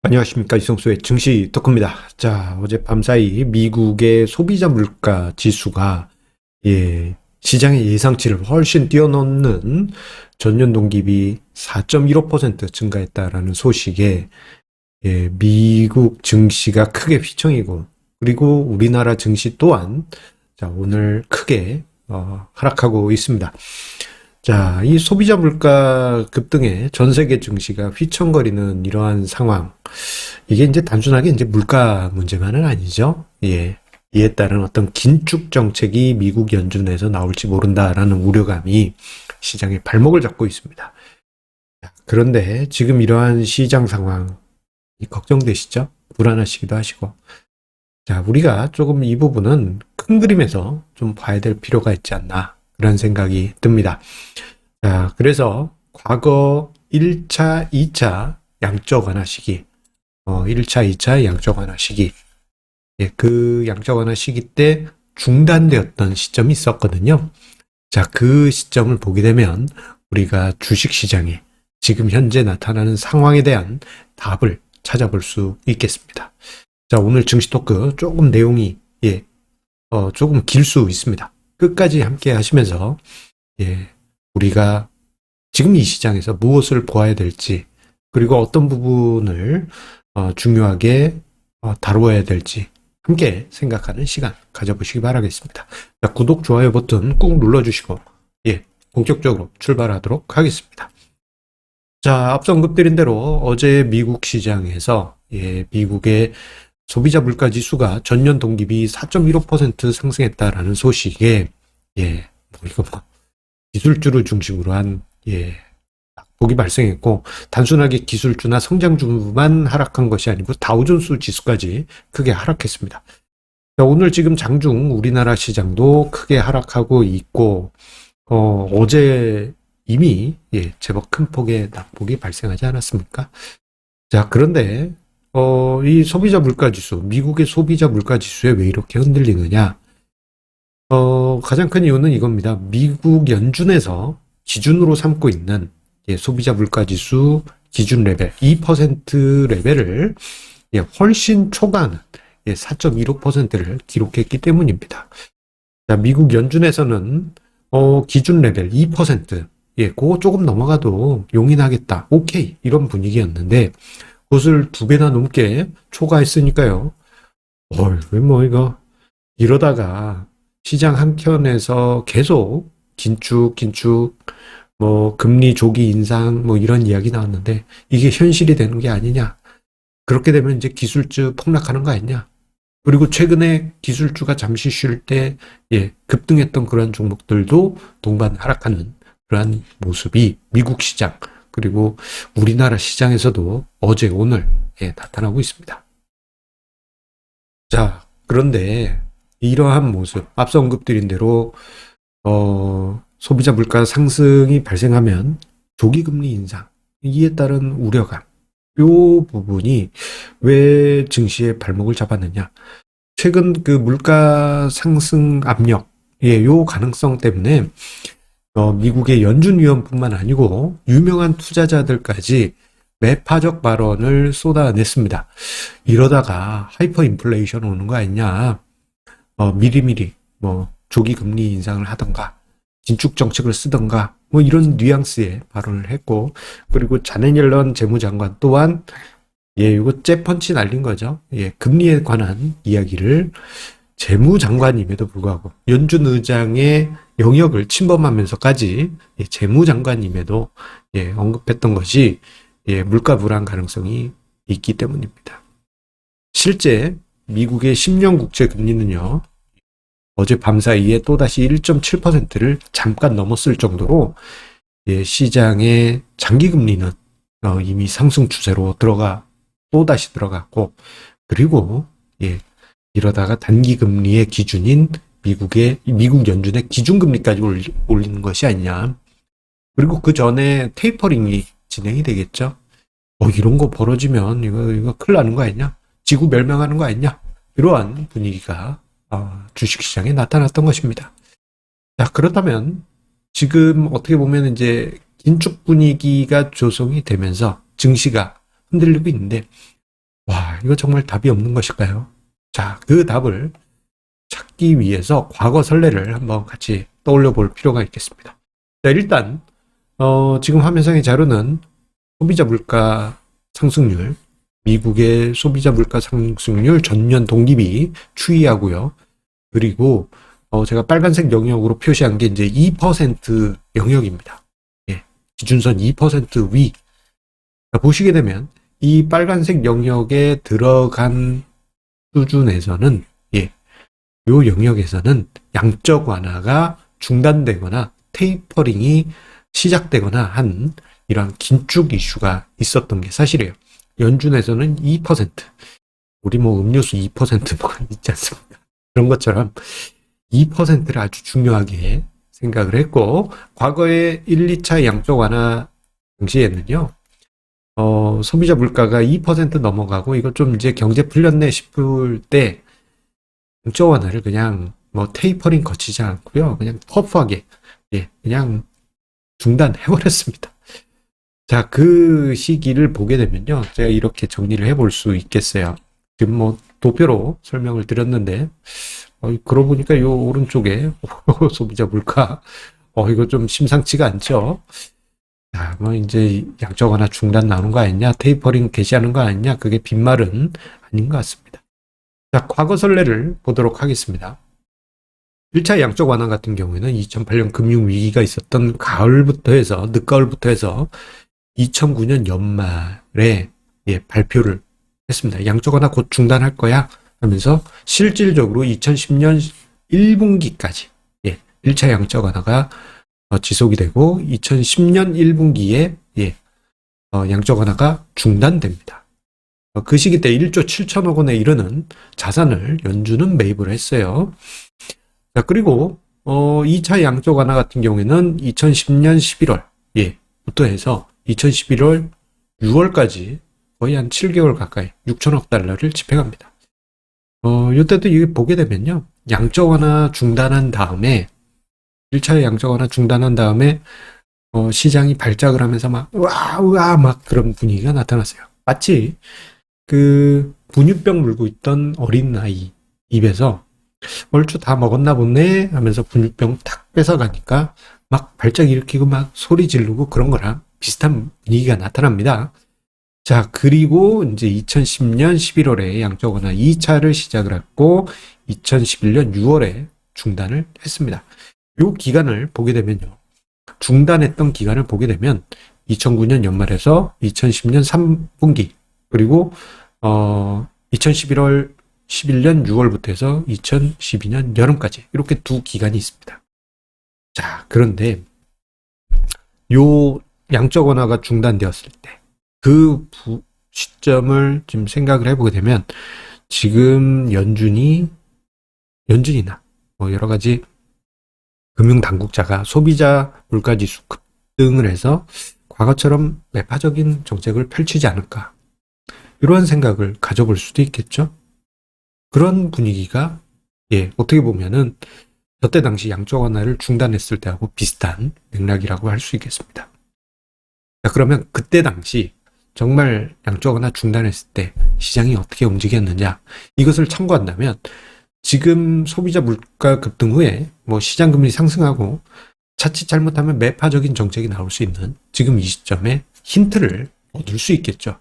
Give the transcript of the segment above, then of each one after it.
안녕하십니까. 이성수의 증시 덕후입니다. 자, 어젯밤 사이 미국의 소비자 물가 지수가 시장의 예상치를 훨씬 뛰어넘는 전년 동기비 4.15% 증가했다라는 소식에 미국 증시가 크게 휘청이고, 그리고 우리나라 증시 또한 자, 오늘 크게 하락하고 있습니다. 자, 이 소비자 물가 급등에 전 세계 증시가 휘청거리는 이러한 상황. 이게 이제 단순하게 이제 물가 문제만은 아니죠. 이에 따른 어떤 긴축 정책이 미국 연준에서 나올지 모른다라는 우려감이 시장의 발목을 잡고 있습니다. 그런데 지금 이러한 시장 상황 걱정되시죠? 불안하시기도 하시고. 자, 우리가 조금 이 부분은 큰 그림에서 좀 봐야 될 필요가 있지 않나 그런 생각이 듭니다. 자, 그래서 과거 1차, 2차 양적 완화 시기, 1차, 2차 양적 완화 시기, 그 양적 완화 시기 때 중단되었던 시점이 있었거든요. 자, 그 시점을 보게 되면 우리가 주식 시장에 지금 현재 나타나는 상황에 대한 답을 찾아볼 수 있겠습니다. 자, 오늘 증시 토크 조금 내용이 조금 길 수 있습니다. 끝까지 함께 하시면서 우리가 지금 이 시장에서 무엇을 보아야 될지, 그리고 어떤 부분을 중요하게 다루어야 될지 함께 생각하는 시간 가져보시기 바라겠습니다. 자, 구독, 좋아요 버튼 꾹 눌러주시고 본격적으로 출발하도록 하겠습니다. 자, 앞서 언급드린 대로 어제 미국 시장에서 미국의 소비자 물가 지수가 전년 동기비 4.15% 상승했다라는 소식에 이거 기술주를 중심으로 한 낙폭이 발생했고, 단순하게 기술주나 성장주만 하락한 것이 아니고 다우존스 지수까지 크게 하락했습니다. 자, 오늘 지금 장중 우리나라 시장도 크게 하락하고 있고, 어제 이미 제법 큰 폭의 낙폭이 발생하지 않았습니까? 자, 그런데 이 소비자 물가 지수, 미국의 소비자 물가 지수에 왜 이렇게 흔들리느냐? 가장 큰 이유는 이겁니다. 미국 연준에서 기준으로 삼고 있는 소비자 물가 지수 기준 레벨 2% 레벨을 훨씬 초과하는 4.15%를 기록했기 때문입니다. 자, 미국 연준에서는 기준 레벨 2%, 그거 조금 넘어가도 용인하겠다, 오케이, 이런 분위기였는데 그것을 2배나 넘게 초과했으니까요. 이거 이러다가 시장 한켠에서 계속 긴축, 금리 조기 인상, 이런 이야기 나왔는데, 이게 현실이 되는 게 아니냐. 그렇게 되면 이제 기술주 폭락하는 거 아니냐. 그리고 최근에 기술주가 잠시 쉴 때, 급등했던 그런 종목들도 동반 하락하는 그러한 모습이 미국 시장, 그리고 우리나라 시장에서도 어제, 오늘, 나타나고 있습니다. 자, 그런데 이러한 모습, 앞서 언급드린 대로, 소비자 물가 상승이 발생하면 조기 금리 인상, 이에 따른 우려감, 요 부분이 왜 증시의 발목을 잡았느냐. 최근 그 물가 상승 압력, 요 가능성 때문에 미국의 연준 위원뿐만 아니고 유명한 투자자들까지 매파적 발언을 쏟아냈습니다. 이러다가 하이퍼 인플레이션 오는 거 아니냐. 미리미리 조기 금리 인상을 하던가 긴축 정책을 쓰던가 이런 뉘앙스의 발언을 했고, 그리고 자넷 옐런 재무장관 또한 이거 째펀치 날린 거죠. 금리에 관한 이야기를 재무장관임에도 불구하고 연준 의장의 영역을 침범하면서까지 재무장관임에도 언급했던 것이 물가 불안 가능성이 있기 때문입니다. 실제 미국의 10년 국채 금리는요, 어제 밤 사이에 또다시 1.7%를 잠깐 넘었을 정도로 시장의 장기 금리는 이미 상승 추세로 또다시 들어갔고, 그리고 이러다가 단기 금리의 기준인 미국 연준의 기준금리까지 올리는 것이 아니냐. 그리고 그 전에 테이퍼링이 진행이 되겠죠. 이런 거 벌어지면 이거 큰일 나는 거 아니냐? 지구 멸망하는 거 아니냐? 이러한 분위기가 주식시장에 나타났던 것입니다. 자, 그렇다면 지금 어떻게 보면 이제 긴축 분위기가 조성이 되면서 증시가 흔들리고 있는데, 와, 이거 정말 답이 없는 것일까요? 자, 그 답을 찾기 위해서 과거 선례를 한번 같이 떠올려 볼 필요가 있겠습니다. 자, 일단 지금 화면상의 자료는 소비자 물가 상승률, 미국의 소비자 물가 상승률 전년 동기비 추이하고요. 그리고 제가 빨간색 영역으로 표시한 게 이제 2% 영역입니다. 예, 기준선 2% 위. 자, 보시게 되면 이 빨간색 영역에 들어간 수준에서는 예, 요 영역에서는 양적 완화가 중단되거나 테이퍼링이 시작되거나 한 이런 긴축 이슈가 있었던 게 사실이에요. 연준에서는 2%, 우리 뭐 음료수 2%뭐 있지 않습니까? 그런 것처럼 2%를 아주 중요하게 생각을 했고, 과거에 1, 2차 양적 완화 당시에는요, 소비자 물가가 2% 넘어가고, 이거 좀 이제 경제 풀렸네 싶을 때, 양적 완화를 그냥 뭐 테이퍼링 거치지 않고요, 그냥 터프하게, 예, 그냥 중단해버렸습니다. 자, 그 시기를 보게 되면요, 제가 이렇게 정리를 해볼 수 있겠어요. 지금 뭐 도표로 설명을 드렸는데, 그러고 보니까 요 오른쪽에 소비자 물가, 이거 좀 심상치가 않죠. 자, 뭐 이제 양적 완화 중단 나오는 거 아니냐, 테이퍼링 개시하는 거 아니냐, 그게 빈말은 아닌 것 같습니다. 자, 과거 선례를 보도록 하겠습니다. 1차 양적 완화 같은 경우에는 2008년 금융위기가 있었던 가을부터 해서, 늦가을부터 해서 2009년 연말에 발표를 했습니다. 양적 완화 곧 중단할 거야 하면서 실질적으로 2010년 1분기까지 1차 양적 완화가 지속이 되고 2010년 1분기에 양적 완화가 중단됩니다. 그 시기 때 1조 7천억 원에 이르는 자산을 연준은 매입을 했어요. 자, 그리고 2차 양적 완화 같은 경우에는 2010년 11월 부터 해서 2011월 6월까지 거의 한 7개월 가까이 6천억 달러를 집행합니다. 이때도 이게 보게 되면요, 양적 완화 중단한 다음에 1차 양적 완화 중단한 다음에 시장이 발작을 하면서 막 우와 막 그런 분위기가 나타났어요. 마치 그 분유병 물고 있던 어린 아이 입에서 얼추 다 먹었나 보네 하면서 분유병 탁 뺏어가니까 막 발작 일으키고 막 소리 지르고 그런 거랑 비슷한 분위기가 나타납니다. 자, 그리고 이제 2010년 11월에 양적 완화 2차를 시작을 했고 2011년 6월에 중단을 했습니다. 이 기간을 보게 되면요, 중단했던 기간을 보게 되면 2009년 연말에서 2010년 3분기, 그리고 2011년 6월부터 해서 2012년 여름까지 이렇게 두 기간이 있습니다. 자, 그런데 요 양적 완화가 중단되었을 때 그 시점을 지금 생각을 해보게 되면 지금 연준이나 뭐 여러 가지 금융당국자가 소비자 물가지수 급등을 해서 과거처럼 매파적인 정책을 펼치지 않을까, 이런 생각을 가져볼 수도 있겠죠. 그런 분위기가 어떻게 보면은 저때 당시 양적 완화를 중단했을 때하고 비슷한 맥락이라고 할 수 있겠습니다. 자, 그러면 그때 당시 정말 양적 완화 중단했을 때 시장이 어떻게 움직였느냐, 이것을 참고한다면 지금 소비자 물가 급등 후에 뭐 시장 금리 상승하고 자칫 잘못하면 매파적인 정책이 나올 수 있는 지금 이 시점에 힌트를 얻을 수 있겠죠.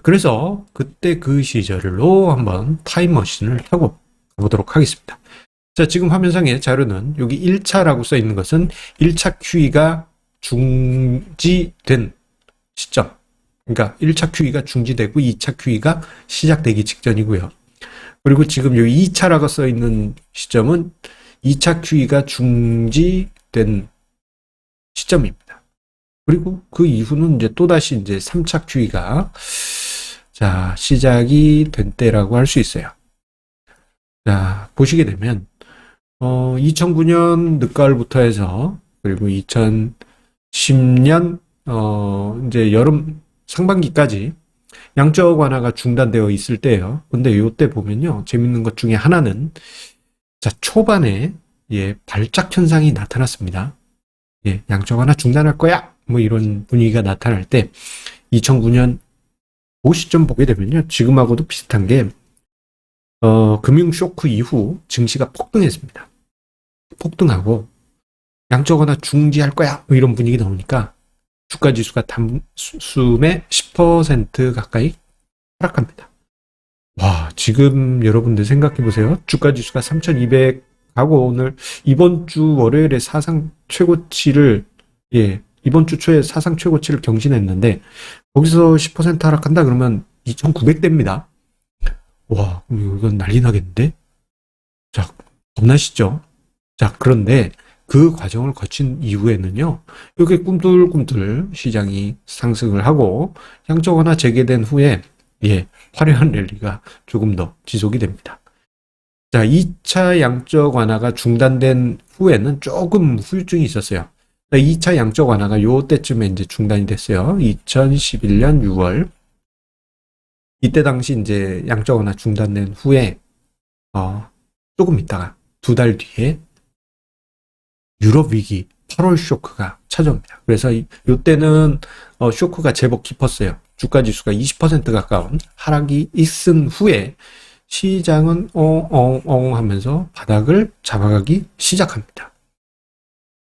그래서 그때 그 시절로 한번 타임머신을 타고 가보도록 하겠습니다. 자, 지금 화면상의 자료는 여기 1차라고 써 있는 것은 1차 QE가 중지된 시점, 그러니까 1차 QE가 중지되고 2차 QE가 시작되기 직전이고요. 그리고 지금 여기 2차라고 써 있는 시점은 2차 QE가 중지된 시점입니다. 그리고 그 이후는 이제 또다시 이제 3차 QE가 시작이 된 때라고 할 수 있어요. 자, 보시게 되면 2009년 늦가을부터 해서 그리고 2010년 이제 여름 상반기까지 양적 완화가 중단되어 있을 때예요. 근데 이때 보면요, 재밌는 것 중에 하나는 초반에 발작 현상이 나타났습니다. 양적 완화 중단할 거야 뭐 이런 분위기가 나타날 때 2009년 그 시점 보게 되면요. 지금하고도 비슷한 게, 금융 쇼크 이후 증시가 폭등했습니다. 폭등하고, 양적완화 중지할 거야. 뭐 이런 분위기 나오니까, 주가 지수가 단숨에 10% 가까이 하락합니다. 와, 지금 여러분들 생각해 보세요. 주가 지수가 3,200 하고 오늘 이번 주 월요일에 사상 최고치를 이번 주 초에 사상 최고치를 경신했는데 거기서 10% 하락한다 그러면 2,900대입니다. 와, 이건 난리 나겠는데? 자, 겁나시죠? 자, 그런데 그 과정을 거친 이후에는요, 이렇게 꿈틀꿈틀 시장이 상승을 하고 양적 완화 재개된 후에 화려한 랠리가 조금 더 지속이 됩니다. 자, 2차 양적 완화가 중단된 후에는 조금 후유증이 있었어요. 2차 양적 완화가 요 때쯤에 이제 중단이 됐어요. 2011년 6월. 이때 당시 이제 양적 완화 중단된 후에, 조금 있다가 2달 뒤에 유럽 위기 8월 쇼크가 찾아옵니다. 그래서 이때는 쇼크가 제법 깊었어요. 주가 지수가 20% 가까운 하락이 있은 후에 시장은 엉엉엉 하면서 바닥을 잡아가기 시작합니다.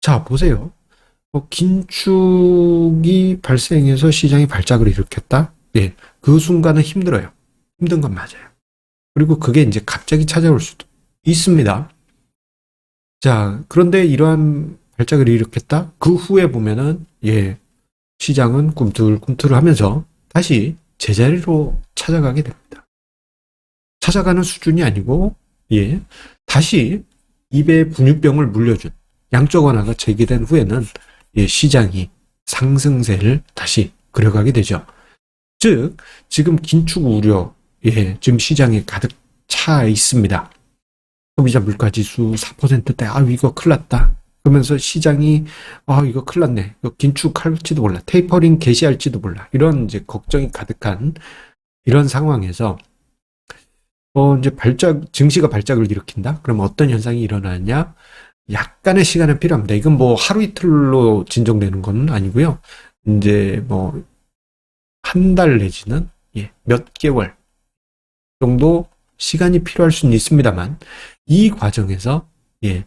자, 보세요. 긴축이 발생해서 시장이 발작을 일으켰다? 그 순간은 힘들어요. 힘든 건 맞아요. 그리고 그게 이제 갑자기 찾아올 수도 있습니다. 자, 그런데 이러한 발작을 일으켰다? 그 후에 보면은, 시장은 꿈틀꿈틀 하면서 다시 제자리로 찾아가게 됩니다. 찾아가는 수준이 아니고, 다시 입에 분유병을 물려준 양적 완화가 재개된 후에는 시장이 상승세를 다시 그려가게 되죠. 즉, 지금 긴축 우려, 지금 시장에 가득 차 있습니다. 소비자 물가지수 4%대, 이거 큰일 났다. 그러면서 시장이, 이거 큰일 났네. 이거 긴축할지도 몰라. 테이퍼링 개시할지도 몰라. 이런 이제 걱정이 가득한 이런 상황에서, 이제 증시가 발작을 일으킨다? 그럼 어떤 현상이 일어나냐? 약간의 시간은 필요합니다. 이건 뭐 하루 이틀로 진정되는 건 아니고요. 이제 뭐, 한 달 내지는, 몇 개월 정도 시간이 필요할 수는 있습니다만, 이 과정에서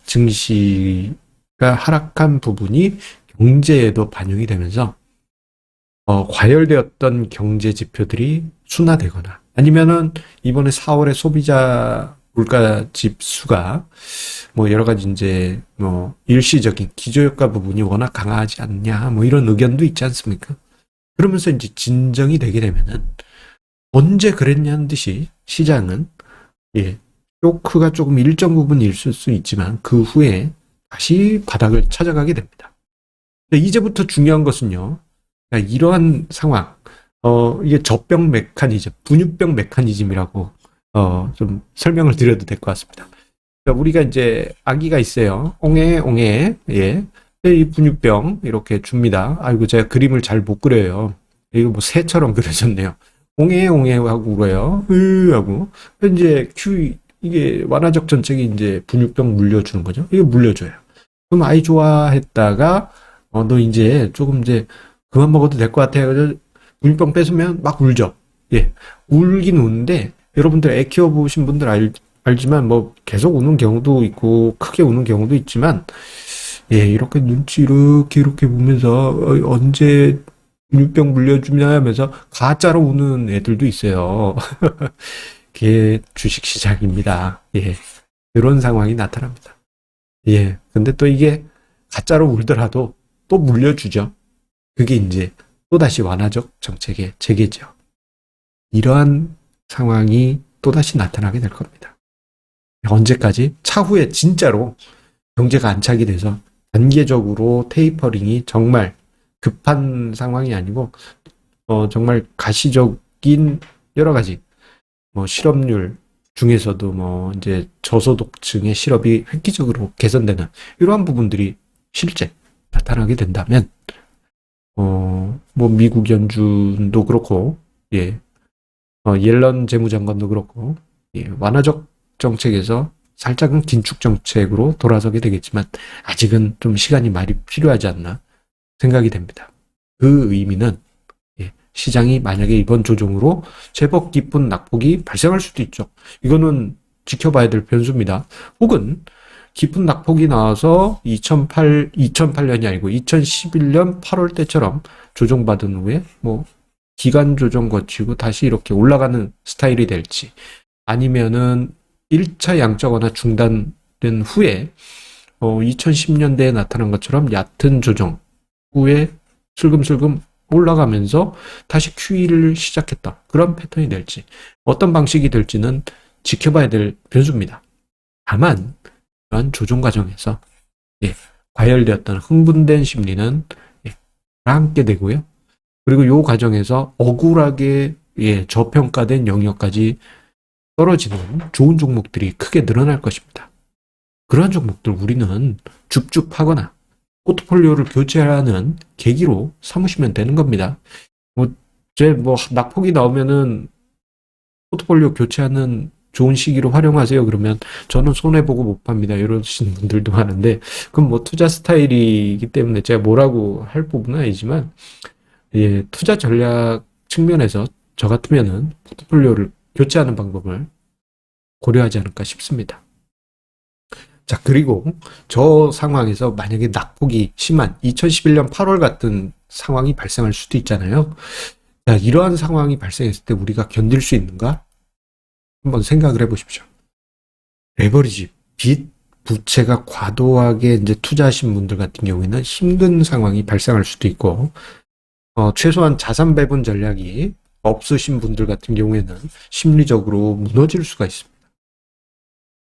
증시가 하락한 부분이 경제에도 반영이 되면서 과열되었던 경제 지표들이 순화되거나 아니면은 이번에 4월에 소비자 물가 지수가 뭐 여러 가지 이제 뭐 일시적인 기저효과 부분이 워낙 강하지 않냐 뭐 이런 의견도 있지 않습니까? 그러면서 이제 진정이 되게 되면은 언제 그랬냐는 듯이 시장은 쇼크가 조금 일정 부분 있을 수 있지만 그 후에 다시 바닥을 찾아가게 됩니다. 이제부터 중요한 것은요. 이러한 상황, 이게 젖병 메커니즘, 분유병 메커니즘이라고 좀 설명을 드려도 될 것 같습니다. 우리가 이제 아기가 있어요. 옹해, 이 분유병 이렇게 줍니다. 아이고 제가 그림을 잘 못 그려요. 이거 뭐 새처럼 그려졌네요. 옹해 하고 울어요. 하고 이제 이게 완화적 전책이 이제 분유병 물려주는 거죠. 이게 물려줘요. 그럼 아이 좋아했다가 너 이제 조금 이제 그만 먹어도 될 것 같아요. 분유병 뺏으면 막 울죠. 울긴 우는데 여러분들 애 키워보신 분들 알지만 뭐 계속 우는 경우도 있고 크게 우는 경우도 있지만 이렇게 눈치 이렇게 보면서 언제 분유병 물려주냐 하면서 가짜로 우는 애들도 있어요. 그게 주식시장입니다. 이런 상황이 나타납니다. 근데 또 이게 가짜로 울더라도 또 물려주죠. 그게 이제 또다시 완화적 정책의 재개죠. 이러한 상황이 또다시 나타나게 될 겁니다. 언제까지? 차후에 진짜로 경제가 안착이 돼서 단계적으로 테이퍼링이 정말 급한 상황이 아니고 정말 가시적인 여러 가지 뭐 실업률 중에서도 뭐 이제 저소득층의 실업이 획기적으로 개선되는 이러한 부분들이 실제 나타나게 된다면 뭐 미국 연준도 그렇고 옐런 재무장관도 그렇고 완화적 정책에서 살짝은 긴축 정책으로 돌아서게 되겠지만 아직은 좀 시간이 많이 필요하지 않나 생각이 됩니다. 그 의미는 시장이 만약에 이번 조정으로 제법 깊은 낙폭이 발생할 수도 있죠. 이거는 지켜봐야 될 변수입니다. 혹은 깊은 낙폭이 나와서 2008년이 아니고 2011년 8월 때처럼 조정받은 후에 뭐 기간 조정 거치고 다시 이렇게 올라가는 스타일이 될지, 아니면은 1차 양적 완화 중단된 후에 2010년대에 나타난 것처럼 얕은 조정 후에 슬금슬금 올라가면서 다시 QE를 시작했다, 그런 패턴이 될지, 어떤 방식이 될지는 지켜봐야 될 변수입니다. 다만 이러한 조정 과정에서 과열되었던 흥분된 심리는 함께 되고요. 그리고 이 과정에서 억울하게 저평가된 영역까지 떨어지는 좋은 종목들이 크게 늘어날 것입니다. 그러한 종목들 우리는 줍줍 하거나 포트폴리오를 교체하는 계기로 삼으시면 되는 겁니다. 낙폭이 나오면은 포트폴리오 교체하는 좋은 시기로 활용하세요. 그러면 저는 손해보고 못 팝니다, 이러시는 분들도 많은데, 그럼 뭐 투자 스타일이기 때문에 제가 뭐라고 할 부분은 아니지만, 투자 전략 측면에서 저 같으면은 포트폴리오를 교체하는 방법을 고려하지 않을까 싶습니다. 자, 그리고 저 상황에서 만약에 낙폭이 심한 2011년 8월 같은 상황이 발생할 수도 있잖아요. 자, 이러한 상황이 발생했을 때 우리가 견딜 수 있는가? 한번 생각을 해보십시오. 레버리지, 빚, 부채가 과도하게 이제 투자하신 분들 같은 경우에는 힘든 상황이 발생할 수도 있고, 최소한 자산 배분 전략이 없으신 분들 같은 경우에는 심리적으로 무너질 수가 있습니다.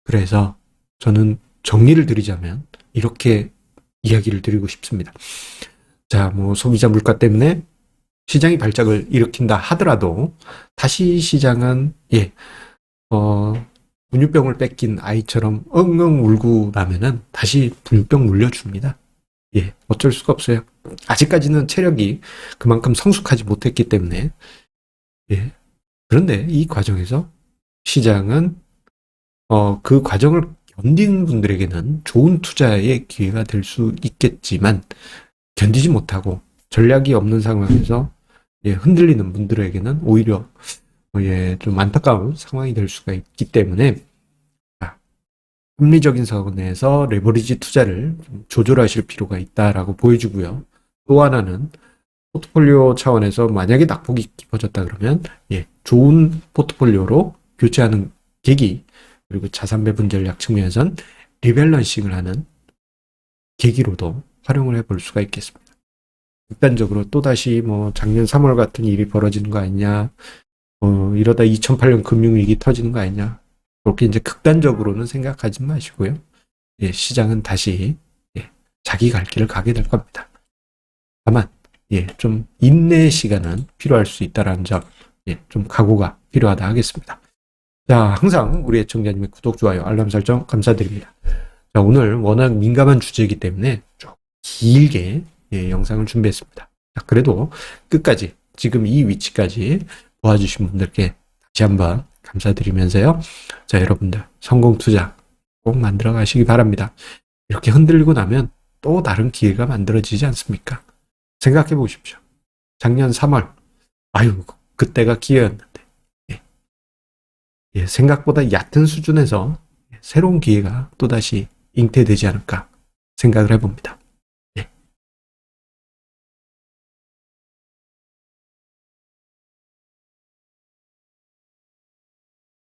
그래서 저는 정리를 드리자면 이렇게 이야기를 드리고 싶습니다. 자, 뭐 소비자 물가 때문에 시장이 발작을 일으킨다 하더라도 다시 시장은 분유병을 뺏긴 아이처럼 엉엉 울고 나면은 다시 분유병 물려줍니다. 어쩔 수가 없어요. 아직까지는 체력이 그만큼 성숙하지 못했기 때문에. 그런데 이 과정에서 시장은 그 과정을 견딘 분들에게는 좋은 투자의 기회가 될 수 있겠지만, 견디지 못하고 전략이 없는 상황에서 흔들리는 분들에게는 오히려 좀 안타까운 상황이 될 수가 있기 때문에, 합리적인 선에서 레버리지 투자를 좀 조절하실 필요가 있다라고 보여주고요. 또 하나는 포트폴리오 차원에서 만약에 낙폭이 깊어졌다 그러면 좋은 포트폴리오로 교체하는 계기, 그리고 자산 배분 전략 측면에선 리밸런싱을 하는 계기로도 활용을 해볼 수가 있겠습니다. 극단적으로 또다시 뭐 작년 3월 같은 일이 벌어지는 거 아니냐, 이러다 2008년 금융위기 터지는 거 아니냐, 그렇게 이제 극단적으로는 생각하지 마시고요. 시장은 다시 자기 갈 길을 가게 될 겁니다. 다만 좀 인내의 시간은 필요할 수 있다는 점, 좀 각오가 필요하다 하겠습니다. 자, 항상 우리 애청자님의 구독, 좋아요, 알람 설정 감사드립니다. 자, 오늘 워낙 민감한 주제이기 때문에 좀 길게 영상을 준비했습니다. 자, 그래도 끝까지 지금 이 위치까지 도와주신 분들께 다시 한번 감사드리면서요. 자, 여러분들 성공 투자 꼭 만들어 가시기 바랍니다. 이렇게 흔들리고 나면 또 다른 기회가 만들어지지 않습니까? 생각해 보십시오. 작년 3월, 그때가 기회였는데, 생각보다 얕은 수준에서 새로운 기회가 또다시 잉태되지 않을까 생각을 해봅니다.